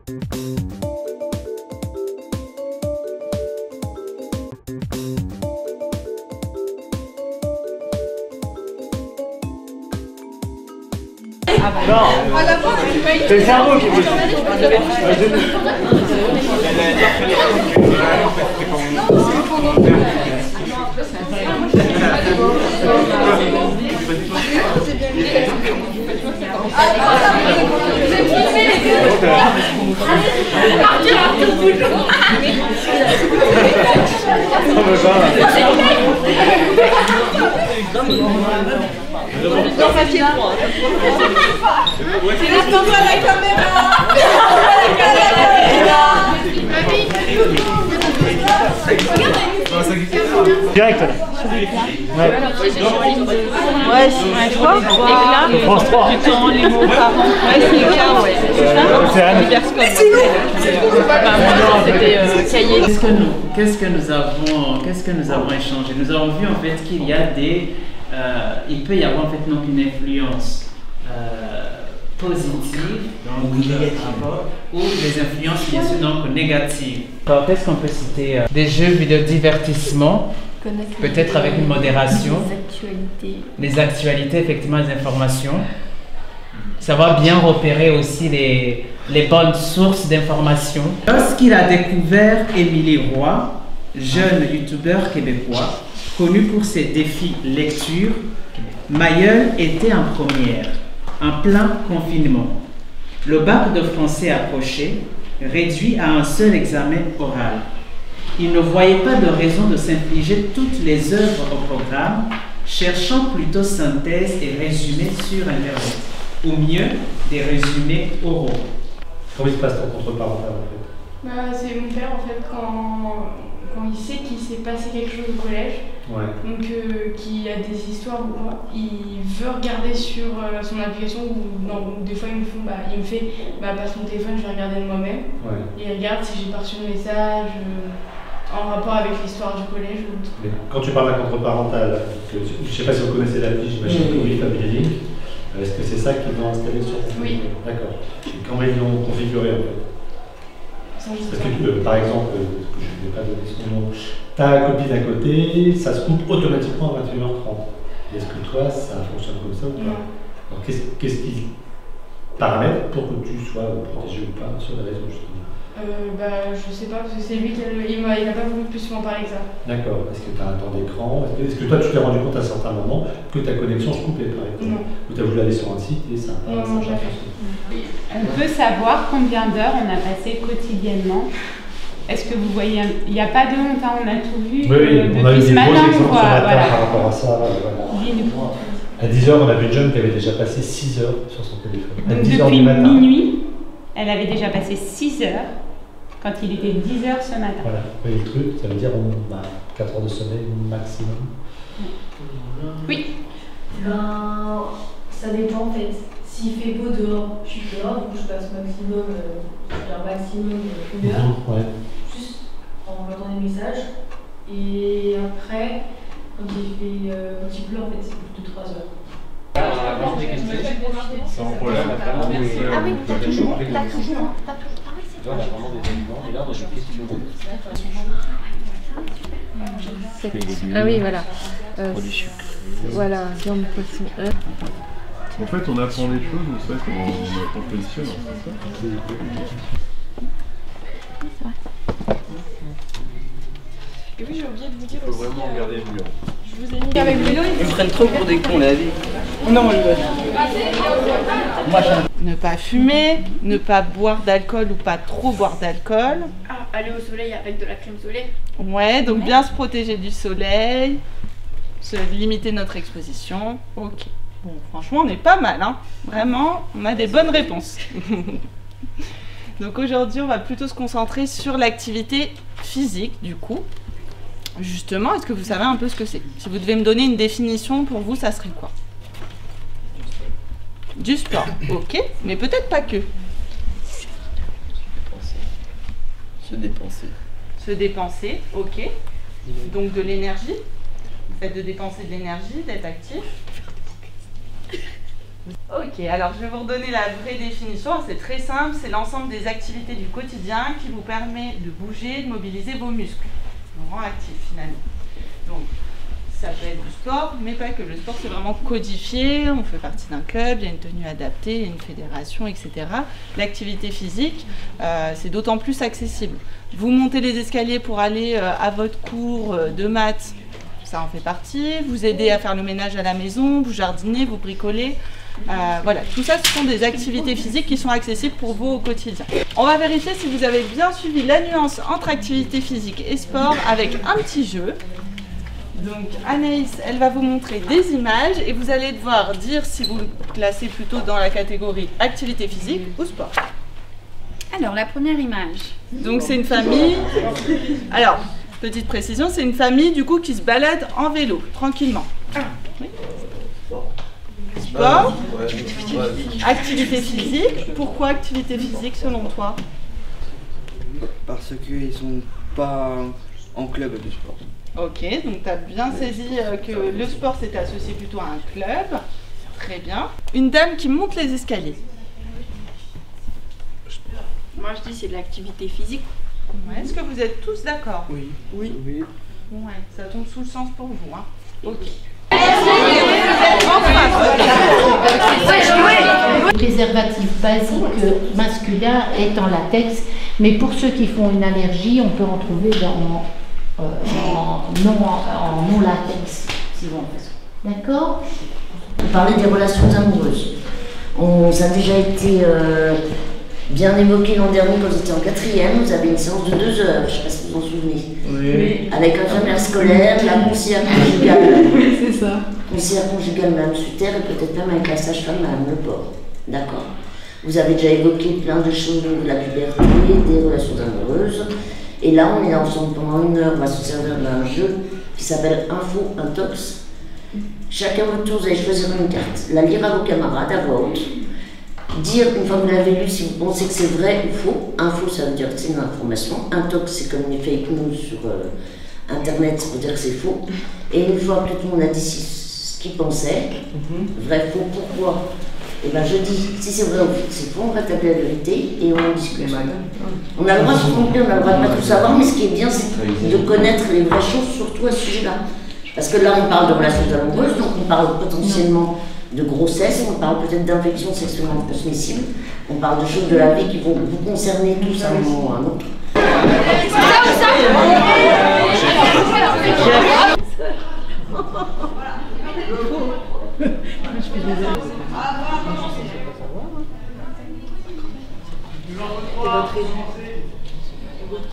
Non, c'est le cerveau qui bouge. Dans papier 3. C'est la caméra. Direct là. Ouais, c'est quoi? Éclat. France 3. Du temps, les mots parents. Ouais, c'est éclat, ouais. C'est ça. C'était cahier. Qu'est-ce que nous avons échangé? Nous avons vu en fait qu'il y a il peut y avoir en fait donc une influence positive donc, ou des influences bien sûr donc négatives. Alors qu'est-ce qu'on peut citer? Des jeux vidéo divertissement, peut-être avec une modération. Les actualités, effectivement, les informations. Savoir bien repérer aussi les bonnes sources d'informations. Lorsqu'il a découvert Émilie Roy, jeune youtubeur québécois, connu pour ses défis lecture, Mayol était en première, en plein confinement. Le bac de français approchait, réduit à un seul examen oral. Il ne voyait pas de raison de s'infliger toutes les œuvres au programme, cherchant plutôt synthèse et résumés sur Internet, ou mieux, des résumés oraux. Comment il se passe ton contre-parental en fait? C'est mon père en fait quand il sait qu'il s'est passé quelque chose au collège, donc qu'il y a des histoires ou quoi, il veut regarder sur son application ou des fois il me fait passe mon téléphone, je vais regarder de moi-même et il regarde si j'ai pas reçu le message en rapport avec l'histoire du collège ou autre. Quand tu parles d'un contre-parental, je ne sais pas si vous connaissez l'appli, j'imagine que oui, Family Link. Est-ce que c'est ça qu'ils ont installé sur ton téléphone? Oui. D'accord. Comment ils l'ont configuré en fait? Parce que par exemple, je ne vais pas donner son nom, tu as la copie d'un côté, ça se coupe automatiquement à 21h30. Est-ce que toi, ça fonctionne comme ça ou pas? Alors qu'est-ce qu'ils paramètrent pour que tu sois protégé ou pas sur les réseaux justement? Je sais pas, parce que c'est lui qui il n'a pas voulu plus m'en parler que ça. D'accord. Est-ce que tu as un temps d'écran? Est-ce que toi, tu t'es rendu compte à certains moments que ta connexion se coupait par exemple? Non. Ou tu as voulu aller sur un site et ça n'a pas fonctionné? On peut savoir combien d'heures on a passé quotidiennement. Est-ce que vous voyez, il n'y a pas de honte, hein, on a tout vu on a eu des ce matin. Exemples ce matin par rapport à ça. À 10h, on avait une jeune qui avait déjà passé 6 heures sur son téléphone. Donc depuis minuit, elle avait déjà passé 6 heures quand il était 10h ce matin. Voilà, vous voyez le truc, ça veut dire 4 heures de sommeil maximum. Oui. Ça dépend en fait. S'il fait beau dehors, je suis dehors, du coup je passe maximum 1 heure, juste en regardant des messages. Et après, quand il pleut, en fait, c'est plus de 3 heures. Sans problème. Ah oui, t'as toujours pareil, c'est toi. Ah oui, voilà. Voilà, viande, poisson, œufs. En fait, on apprend des choses, mais c'est vrai qu'on positionne. Et oui, j'ai oublié de vous dire aussi. Il faut vraiment regarder le mur. Je vous ai mis avec vélo. Ils me prennent trop pour des cons, la vie. Non, ne pas fumer, ne pas boire d'alcool ou pas trop boire d'alcool. Aller au soleil avec de la crème solaire. Ouais, donc bien se protéger du soleil, limiter notre exposition. Ok. Bon, franchement, on est pas mal, hein. Vraiment, on a des bonnes réponses. Donc aujourd'hui, on va plutôt se concentrer sur l'activité physique, du coup. Justement, est-ce que vous savez un peu ce que c'est? Si vous devez me donner une définition, pour vous, ça serait quoi? Du sport, ok, mais peut-être pas que. Se dépenser. Se dépenser, ok. Donc de l'énergie. Le fait de dépenser de l'énergie, d'être actif. Ok, alors je vais vous redonner la vraie définition. C'est très simple, c'est l'ensemble des activités du quotidien qui vous permet de bouger, de mobiliser vos muscles. On rend actif finalement. Donc, ça peut être du sport, mais pas que. Le sport, c'est vraiment codifié. On fait partie d'un club, il y a une tenue adaptée, il y a une fédération, etc. L'activité physique, c'est d'autant plus accessible. Vous montez les escaliers pour aller à votre cours de maths, ça en fait partie. Vous aidez à faire le ménage à la maison, vous jardinez, vous bricolez. Voilà, tout ça, ce sont des activités physiques qui sont accessibles pour vous au quotidien. On va vérifier si vous avez bien suivi la nuance entre activité physique et sport avec un petit jeu. Donc Anaïs, elle va vous montrer des images et vous allez devoir dire si vous le classez plutôt dans la catégorie activité physique ou sport. Alors, la première image. Donc c'est une famille. Alors, petite précision, c'est une famille du coup qui se balade en vélo, tranquillement. Oui. Sport, activité physique. Pourquoi activité physique selon toi? Parce qu'ils sont pas en club de sport. Ok, donc tu as bien saisi que le sport c'était associé plutôt à un club. Très bien. Une dame qui monte les escaliers. Moi je dis c'est de l'activité physique. Ouais, est-ce que vous êtes tous d'accord? Oui. Oui. Ouais, ça tombe sous le sens pour vous. Hein. Ok. Le préservatif basique masculin est en latex, mais pour ceux qui font une allergie, on peut en trouver en non latex, si vous en faites. D'accord? On parlait des relations amoureuses. Ça a déjà été bien évoqué l'an dernier quand j'étais en 4e. Vous avez une séance de 2 heures, je ne sais pas si vous vous en souvenez. Oui. Avec l'infirmière scolaire, la conseillère conjugale. Oui, c'est ça. Conseillère conjugale, Mme Sutter, et peut-être même avec la sage-femme, Mme Leport. D'accord. Vous avez déjà évoqué plein de choses de la puberté, des relations amoureuses. Et là, on est ensemble pendant 1 heure. On va se servir d'un jeu qui s'appelle Info Intox. Chacun votre tour, vous allez choisir une carte, la lire à vos camarades à voix haute. Dire, une fois que vous l'avez lu, si vous pensez que c'est vrai ou faux. Info, ça veut dire que c'est une information. Intox, c'est comme les fake news sur Internet, ça veut dire que c'est faux. Et une fois que tout le monde a dit ce qu'il pensait, vrai, faux, pourquoi? Et bien je dis, si c'est vrai ou c'est faux, on va taper la vérité et on en discute. On a le droit de se tromper, on a le droit de pas tout savoir, mais ce qui est bien, c'est de connaître les vraies choses, surtout à ce sujet-là. Parce que là, on parle de relations amoureuses, donc on parle potentiellement de grossesse, on parle peut-être d'infections sexuellement transmissibles, on parle de choses de la vie qui vont vous concerner tous à un moment ou à un autre. C'est votre